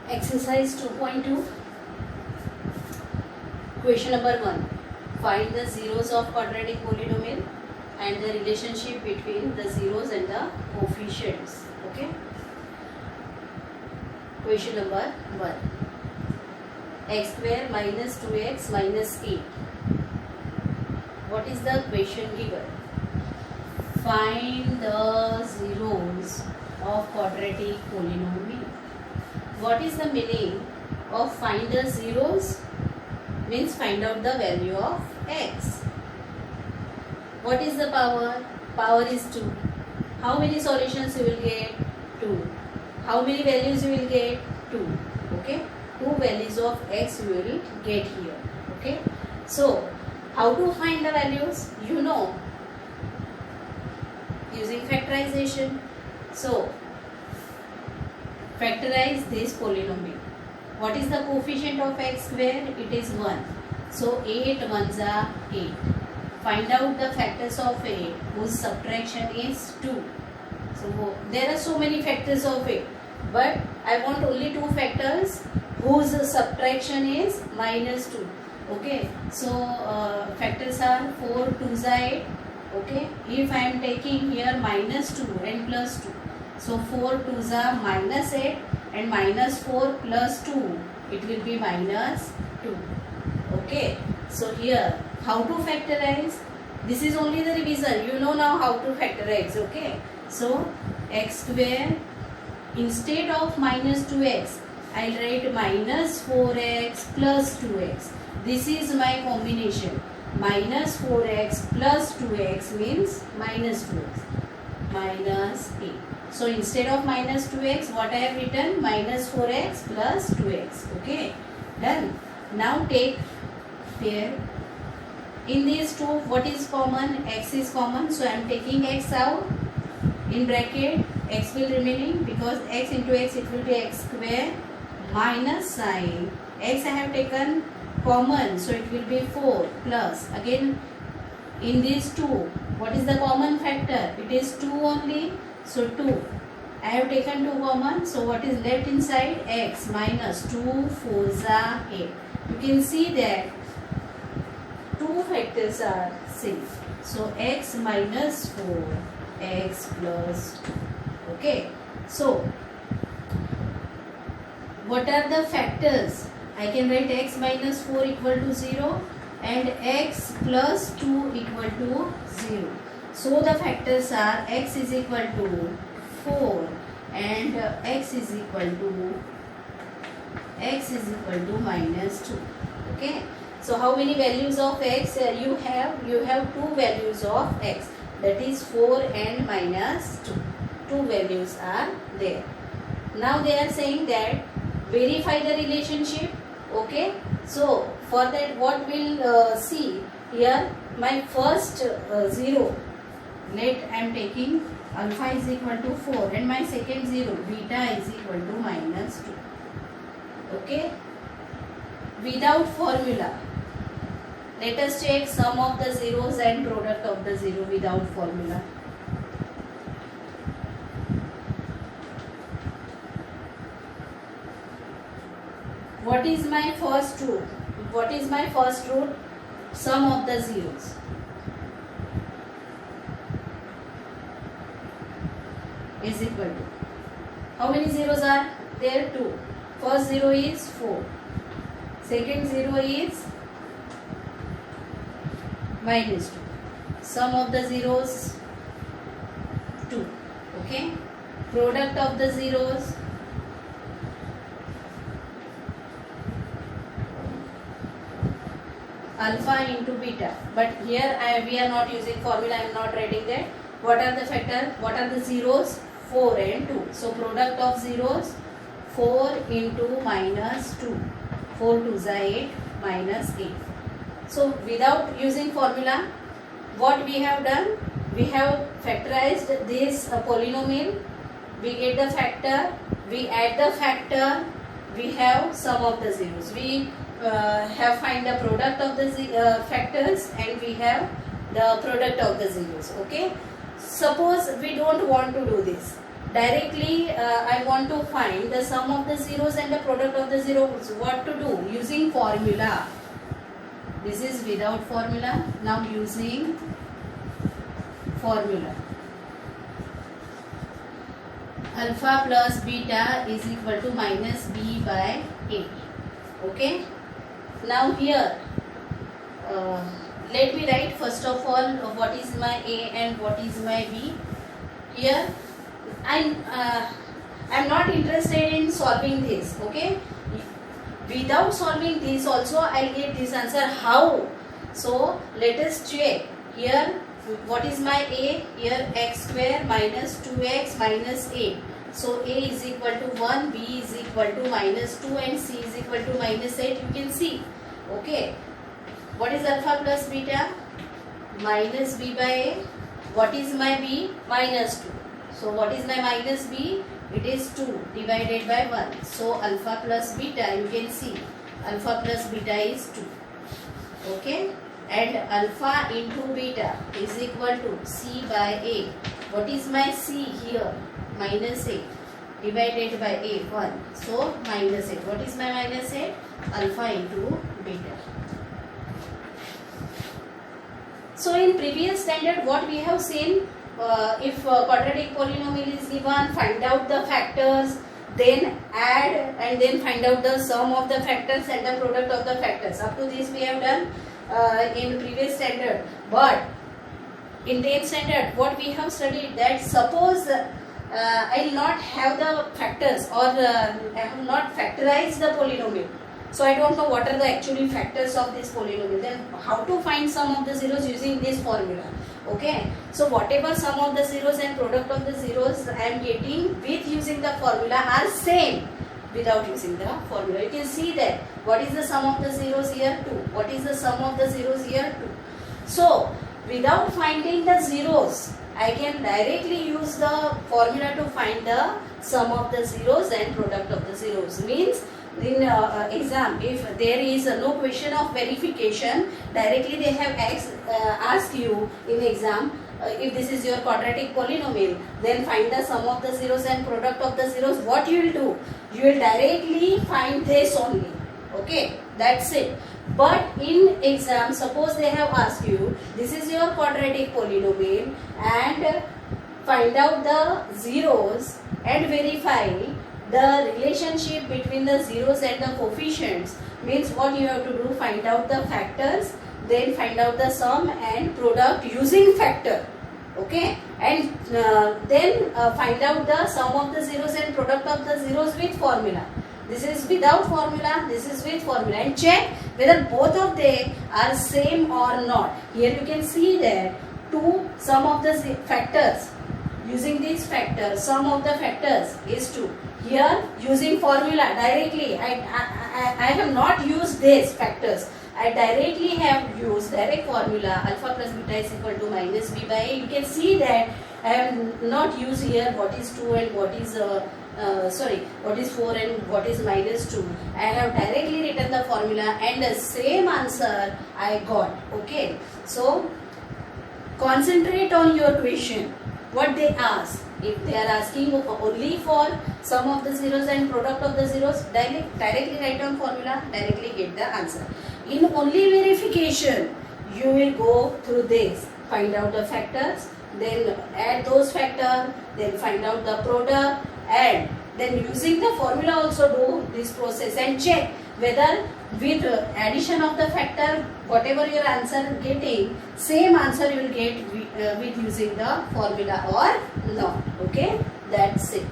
Exercise 2.2. Question number 1. Find the zeros of quadratic polynomial and the relationship between the zeros and the coefficients. Okay. Question number 1. X square minus 2x minus 8. What is the question given? Find the zeros of quadratic polynomial. What is the meaning of find the zeros? Means find out the value of x. What is the power? Power is 2. How many solutions you will get? 2. How many values you will get? 2. Okay. 2 values of x you will get here. Okay. So, how to find the values? You know, using factorization. So, factorize this polynomial. What is the coefficient of x square? It is 1. So 8 ones are 8. Find out the factors of 8 whose subtraction is 2. So there are so many factors of 8, but I want only 2 factors whose subtraction is minus 2. Okay, so factors are 4 2s are 8. Okay, if I am taking here minus 2 and plus 2, so 4 2s are minus 8 and minus 4 plus 2, it will be minus 2. Okay, so here how to factorize? This is only the revision. You know now how to factorize. Okay, so x square, instead of minus 2x, I will write minus 4x plus 2x. This is my combination. Minus 4x plus 2x means minus 2x. Minus 8. So instead of minus 2x, what I have written? Minus 4x plus 2x. Okay, done. Now take here. In these two, what is common? X is common. So I am taking x out. In bracket, x will remaining because x into x, it will be x square minus sign. X I have taken common. So it will be 4 plus. Again, in these two, what is the common factor? It is 2 only. So 2. I have taken 2 common. So what is left inside? X minus 2 4s are 8. You can see that 2 factors are same. So x minus 4, x plus 2. Okay. So what are the factors? I can write x minus 4 equal to 0 and x plus 2 equal to 0. So the factors are x is equal to 4 and x is equal to minus 2. Okay. So how many values of x you have? You have 2 values of x. That is 4 and minus 2. 2 values are there. Now they are saying that verify the relationship. Okay. So for that, what we'll see here, my first 0. Let I am taking alpha is equal to 4 and my second 0 beta is equal to minus 2. Okay. Without formula, let us check sum of the zeros and product of the 0 without formula. What is my first root? What is my first root? Sum of the zeros. Is equal to, how many zeros are there? 2. First 0 is 4. Second 0 is minus 2. Sum of the zeros 2. Okay. Product of the zeros alpha into beta. But here we are not using formula. I am not writing that. What are the factors? What are the zeros? 4 and 2. So product of zeros 4 into minus 2. 4 2s are 8 minus 8. So without using formula, what we have done? We have factorized this polynomial. We get the factor. We add the factor. We have sum of the zeros. We have find the product of the factors and we have the product of the zeros. Okay. Suppose we don't want to do this. directly I want to find the sum of the zeros and the product of the zeros. What to do? Using formula. This is without formula. Now using formula. Alpha plus beta is equal to minus b by a. Okay. Now here, let me write first of all what is my a and what is my b. Here, I'm not interested in solving this. Okay. Without solving this also, I'll get this answer. How? So let us check here. What is my a? Here x square minus 2x minus a. So a is equal to 1, b is equal to minus 2 and c is equal to minus 8. You can see. Okay. What is alpha plus beta? Minus b by a. What is my b? Minus 2. So what is my minus b? It is 2 divided by 1. So alpha plus beta, you can see. Alpha plus beta is 2. Okay. And alpha into beta is equal to c by a. What is my c here? Minus 8 divided by a, 1. So minus 8. What is my minus 8? Alpha into beta. So in previous standard, what we have seen, if quadratic polynomial is given, find out the factors, then add and then find out the sum of the factors and the product of the factors. Up to this we have done in previous standard. But in 10th standard, what we have studied, that suppose I will not have the factors or I have not factorized the polynomial. So I don't know what are the actually factors of this polynomial. Then how to find sum of the zeros using this formula. Okay. So whatever sum of the zeros and product of the zeros I am getting with using the formula are same without using the formula. You can see that what is the sum of the zeros here? 2. What is the sum of the zeros here? 2. So without finding the zeros, I can directly use the formula to find the sum of the zeros and product of the zeros. Means in exam, if there is no question of verification, directly they have asked you in exam, if this is your quadratic polynomial, then find the sum of the zeros and product of the zeros. What you will do? You will directly find this only. Okay, that's it. But in exam, suppose they have asked you, this is your quadratic polynomial and find out the zeros and verify the relationship between the zeros and the coefficients. Means what you have to do, find out the factors, then find out the sum and product using factor. Okay, and then find out the sum of the zeros and product of the zeros with formula. This is without formula, this is with formula, and check whether both of them are same or not. Here you can see that sum of the factors, using these factors, sum of the factors is 2. Here using formula directly, I have not used these factors. I directly have used direct formula, alpha plus beta is equal to minus b by a. You can see that I have not used here what is 2 and what is what is 4 and what is minus 2. I have directly written the formula and the same answer I got. Okay. So concentrate on your question. What they ask. If they are asking only for sum of the zeros and product of the zeros, directly write down formula, directly get the answer. In only verification, you will go through this. Find out the factors, then add those factors, then find out the product, and then using the formula also do this process and check whether with addition of the factor, whatever your answer getting, same answer you will get with using the formula or not. Okay, that's it.